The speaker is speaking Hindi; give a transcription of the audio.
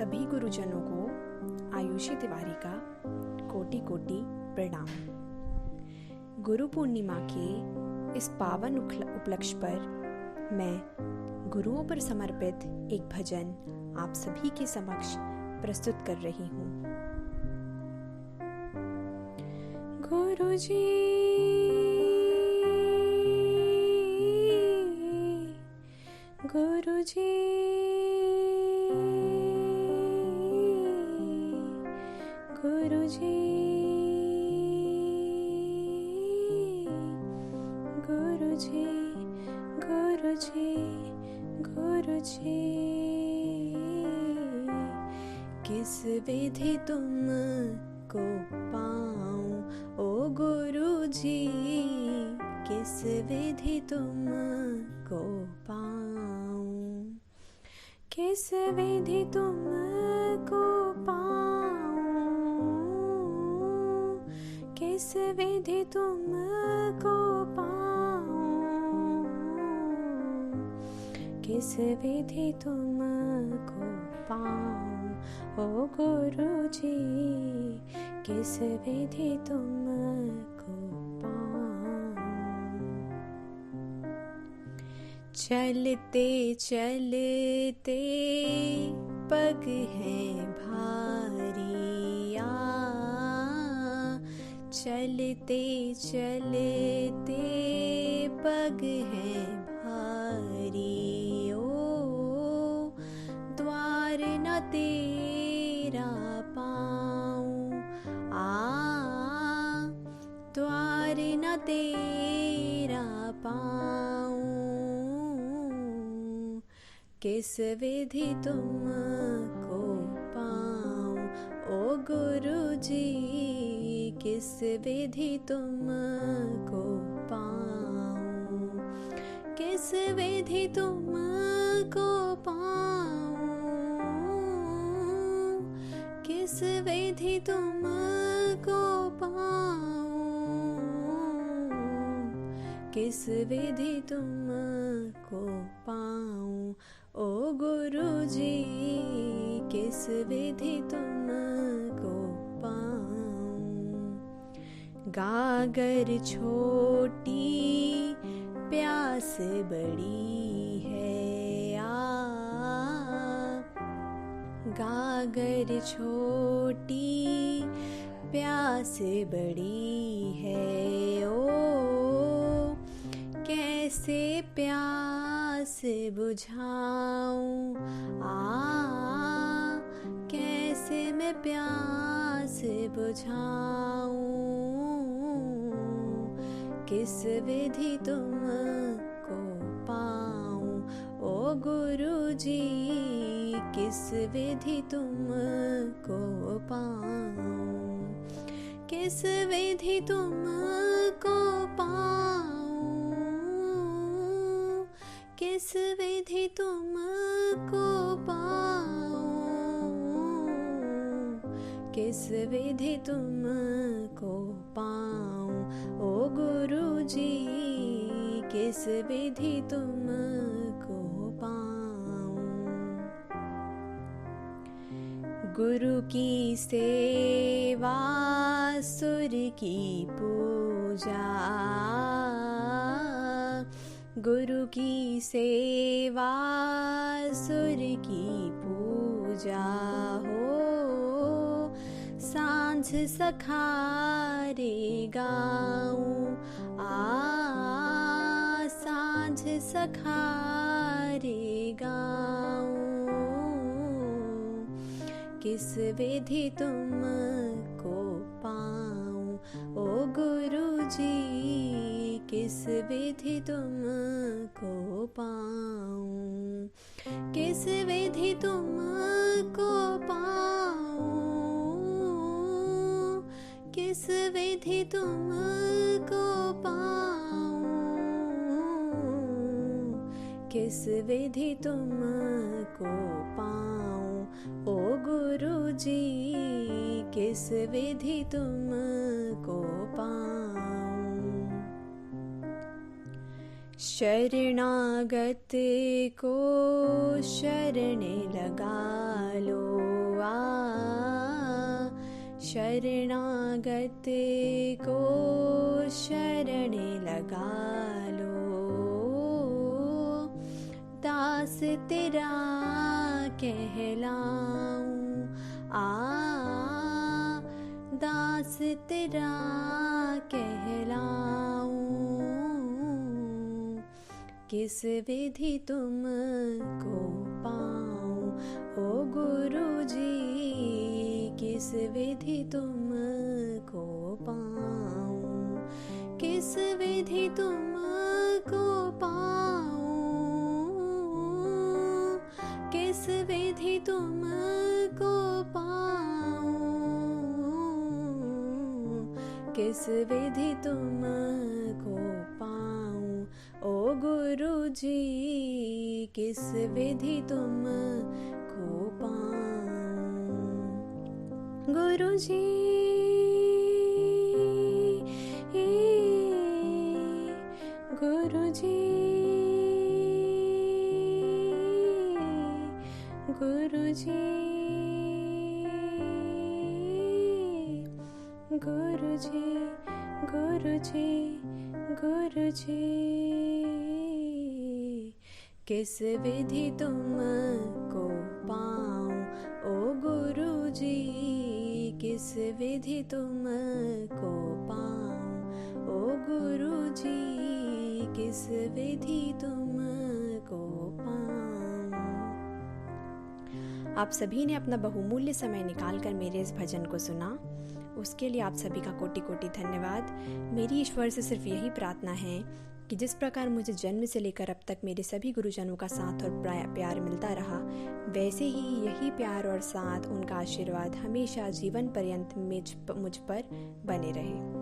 सभी गुरुजनों को आयुषी तिवारी का कोटि कोटि प्रणाम। गुरु पूर्णिमा के इस पावन उपलक्ष्य पर मैं गुरुओं पर समर्पित एक भजन आप सभी के समक्ष प्रस्तुत कर रही हूँ। गुरुजी गुरुजी गुरुजी गुरुजी गुरुजी गुरुजी, किस विधि तुमको पाऊं ओ गुरुजी, किस विधि तुमको पाऊं, किस विधि तुमको पाऊं, किस विधि तुमको पाऊं, किस विधि तुमको पाऊं ओ गुरुजी, किस विधि तुमको पाऊं। चलते चलते पग हैं भारिया, चलते चलते पग हैं भारी, ओ द्वार न तेरा पाऊं, द्वार न तेरा पाऊं, किस विधि तुमको पाऊं ओ गुरुजी, किस विधि तुमको पाऊं, किस विधि तुमको पाऊं, किस विधि तुमको पाऊं, किस विधि तुमको पाऊं ओ गुरुजी, किस विधि तुमको पाऊं। गागर छोटी प्यास बड़ी है, गागर छोटी प्यास बड़ी है, ओ कैसे प्यास बुझाऊं, कैसे मैं प्यास बुझाऊं, किस विधि तुमको पाऊं ओ गुरुजी, किस विधि तुमको पाऊं, किस विधि तुमको पाऊं, किस विधि तुमको पाऊं, किस विधि तुमको पाऊं ओ गुरुजी, किस विधि तुमको पाऊं। गुरु की सेवा सुर की पूजा, गुरु की सेवा सुर की पूजा हो, सांझ सखारे गाऊं, सांझ सखारे गाऊं, किस विधि तुमको पाऊं ओ गुरुजी, किस विधि तुमको पाऊं, किस विधि तुमको पाऊं, किस विधि तुमको पाऊं, किस विधि तुमको पाऊं ओ गुरुजी, किस विधि तुमको पाऊं। शरणागत को शरण लगा लो, शरणागत को शरण लगा लो, दास तेरा कहलाऊं, दास तेरा कहलाऊं। किस विधि तुमको पाऊं ओ गुरु जी, किस विधि तुमको पाऊं, किस विधि तुमको पाऊं, किस विधि तुमको पाऊं, किस विधि तुमको पाऊं ओ गुरु जी, किस विधि तुमको पाऊं। गुरु जी, गुरु जी, गुरु जी, गुरु जी, गुरु जी, गुरु जी। किस विधि तुमको पाऊं ओ गुरु जी, किस विधि तुमको पाऊं ओ गुरु जी, किस विधि तुमको पाऊं। आप सभी ने अपना बहुमूल्य समय निकालकर मेरे इस भजन को सुना, उसके लिए आप सभी का कोटि कोटि धन्यवाद। मेरी ईश्वर से सिर्फ यही प्रार्थना है कि जिस प्रकार मुझे जन्म से लेकर अब तक मेरे सभी गुरुजनों का साथ और प्यार मिलता रहा, वैसे ही यही प्यार और साथ, उनका आशीर्वाद हमेशा जीवन पर्यंत मुझ पर बने रहे।